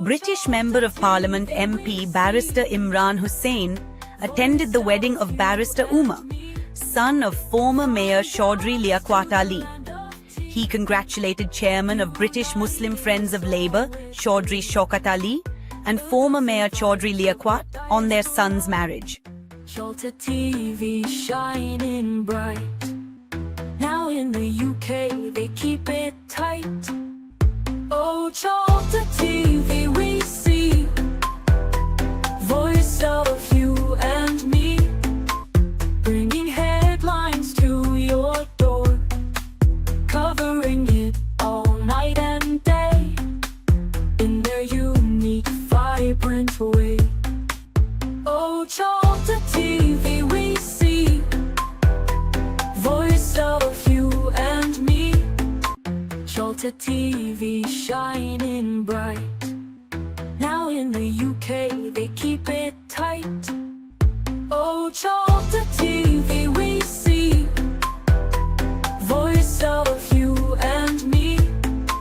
British Member of Parliament MP Barrister Imran Hussain attended the wedding of Barrister Umar, son of former Mayor Chaudhry Liaquat Ali. He congratulated Chairman of British Muslim Friends of Labour Chaudhry Shaukat Ali and former Mayor Chaudhry Liaquat on their son's marriage. Chalta TV shining bright. Now in the UK they keep it tight. Oh, Chalta TV we see, voice of you and me, bringing headlines to your door, covering it all night and day, in their unique, vibrant way. Oh, Chalta TV we see, voice of you and me, Chalta TV shining bright.